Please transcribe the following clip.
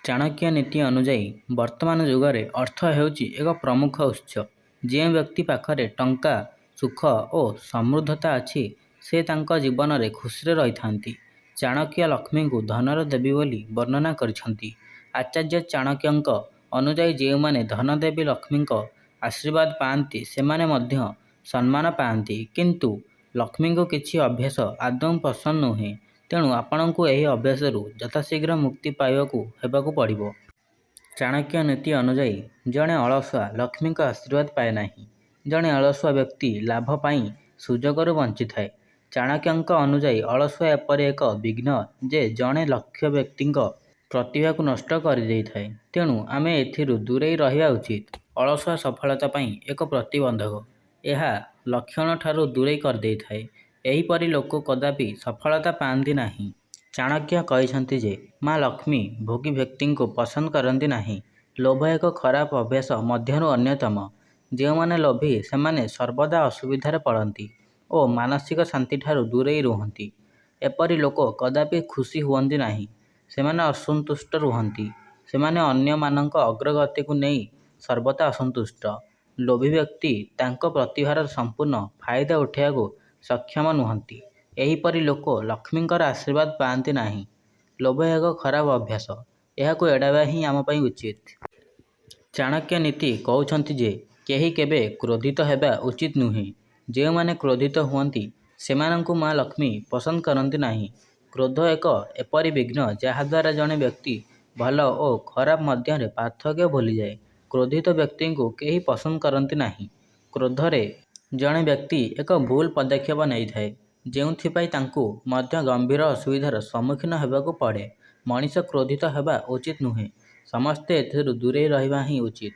ଚାଣକ୍ୟ ନୀତି ଅନୁଯାୟୀ ବର୍ତ୍ତମାନ ଯୁଗରେ ଅର୍ଥ ହେଉଛି ଏକ ପ୍ରମୁଖ ଉତ୍ସ। ଯେଉଁ ବ୍ୟକ୍ତି ପାଖରେ ଟଙ୍କା, ସୁଖ ଓ ସମୃଦ୍ଧତା ଅଛି, ସେ ତାଙ୍କ ଜୀବନରେ ଖୁସିରେ ରହିଥାନ୍ତି। ଚାଣକ୍ୟ ଲକ୍ଷ୍ମୀଙ୍କୁ ଧନର ଦେବୀ ବୋଲି ବର୍ଣ୍ଣନା କରିଛନ୍ତି। ଆଚାର୍ଯ୍ୟ ଚାଣକ୍ୟଙ୍କ ଅନୁଯାୟୀ ଯେଉଁମାନେ ଧନଦେବୀ ଲକ୍ଷ୍ମୀଙ୍କ ଆଶୀର୍ବାଦ ପାଆନ୍ତି ସେମାନେ ମଧ୍ୟ ସମ୍ମାନ ପାଆନ୍ତି। କିନ୍ତୁ ଲକ୍ଷ୍ମୀଙ୍କୁ କିଛି ଅଭ୍ୟାସ ଆଦୌ ପସନ୍ଦ ନୁହେଁ। ତେଣୁ ଆପଣଙ୍କୁ ଏହି ଅଭ୍ୟାସରୁ ଯଥାଶୀଘ୍ର ମୁକ୍ତି ପାଇବାକୁ ହେବାକୁ ପଡ଼ିବ। ଚାଣକ୍ୟ ନୀତି ଅନୁଯାୟୀ ଜଣେ ଅଳସୁଆ ଲକ୍ଷ୍ମୀଙ୍କ ଆଶୀର୍ବାଦ ପାଏ ନାହିଁ। ଜଣେ ଅଳସୁଆ ବ୍ୟକ୍ତି ଲାଭ ପାଇଁ ସୁଯୋଗରୁ ବଞ୍ଚିଥାଏ। ଚାଣକ୍ୟଙ୍କ ଅନୁଯାୟୀ ଅଳସୁଆ ଏପରି ଏକ ବିଘ୍ନ ଯେ ଜଣେ ଲକ୍ଷ୍ୟ ବ୍ୟକ୍ତିଙ୍କ ପ୍ରତିଭାକୁ ନଷ୍ଟ କରିଦେଇଥାଏ। ତେଣୁ ଆମେ ଏଥିରୁ ଦୂରେଇ ରହିବା ଉଚିତ। ଅଳସୁଆ ସଫଳତା ପାଇଁ ଏକ ପ୍ରତିବନ୍ଧକ। ଏହା ଲକ୍ଷଣଠାରୁ ଦୂରେଇ କରିଦେଇଥାଏ। ଏହିପରି ଲୋକ କଦାପି ସଫଳତା ପାଆନ୍ତି ନାହିଁ। ଚାଣକ୍ୟ କହିଛନ୍ତି ଯେ ମା ଲକ୍ଷ୍ମୀ ଭୋଗୀ ବ୍ୟକ୍ତିଙ୍କୁ ପସନ୍ଦ କରନ୍ତି ନାହିଁ। ଲୋଭ ଏକ ଖରାପ ଅଭ୍ୟାସ ମଧ୍ୟରୁ ଅନ୍ୟତମ। ଯେଉଁମାନେ ଲୋଭୀ ସେମାନେ ସର୍ବଦା ଅସୁବିଧାରେ ପଡ଼ନ୍ତି ଓ ମାନସିକ ଶାନ୍ତିଠାରୁ ଦୂରେଇ ରୁହନ୍ତି। ଏପରି ଲୋକ କଦାପି ଖୁସି ହୁଅନ୍ତି ନାହିଁ। ସେମାନେ ଅସନ୍ତୁଷ୍ଟ ରୁହନ୍ତି। ସେମାନେ ଅନ୍ୟମାନଙ୍କ ଅଗ୍ରଗତିକୁ ନେଇ ସର୍ବଦା ଅସନ୍ତୁଷ୍ଟ। ଲୋଭୀ ବ୍ୟକ୍ତି ତାଙ୍କ ପ୍ରତିଭାର ସମ୍ପୂର୍ଣ୍ଣ ଫାଇଦା ଉଠାଇବାକୁ ସକ୍ଷମ ନୁହନ୍ତି। ଏହିପରି ଲୋକ ଲକ୍ଷ୍ମୀଙ୍କର ଆଶୀର୍ବାଦ ପାଆନ୍ତି ନାହିଁ। ଲୋଭ ଏକ ଖରାପ ଅଭ୍ୟାସ। ଏହାକୁ ଏଡ଼ାଇବା ହିଁ ଆମ ପାଇଁ ଉଚିତ। ଚାଣକ୍ୟ ନୀତି କହୁଛନ୍ତି ଯେ କେହି କେବେ କ୍ରୋଧିତ ହେବା ଉଚିତ ନୁହେଁ। ଯେଉଁମାନେ କ୍ରୋଧିତ ହୁଅନ୍ତି ସେମାନଙ୍କୁ ମା ଲକ୍ଷ୍ମୀ ପସନ୍ଦ କରନ୍ତି ନାହିଁ। କ୍ରୋଧ ଏକ ଏପରି ବିଘ୍ନ ଯାହାଦ୍ୱାରା ଜଣେ ବ୍ୟକ୍ତି ଭଲ ଓ ଖରାପ ମଧ୍ୟରେ ପାର୍ଥକ୍ୟ ଭୁଲିଯାଏ। କ୍ରୋଧିତ ବ୍ୟକ୍ତିଙ୍କୁ କେହି ପସନ୍ଦ କରନ୍ତି ନାହିଁ। କ୍ରୋଧରେ ଜଣେ ବ୍ୟକ୍ତି ଏକ ଭୁଲ ପଦକ୍ଷେପ ନେଇଥାଏ, ଯେଉଁଥିପାଇଁ ତାଙ୍କୁ ମଧ୍ୟ ଗମ୍ଭୀର ଅସୁବିଧାର ସମ୍ମୁଖୀନ ହେବାକୁ ପଡ଼େ। ମଣିଷ କ୍ରୋଧିତ ହେବା ଉଚିତ ନୁହେଁ। ସମସ୍ତେ ଏଥିରୁ ଦୂରେଇ ରହିବା ହିଁ ଉଚିତ।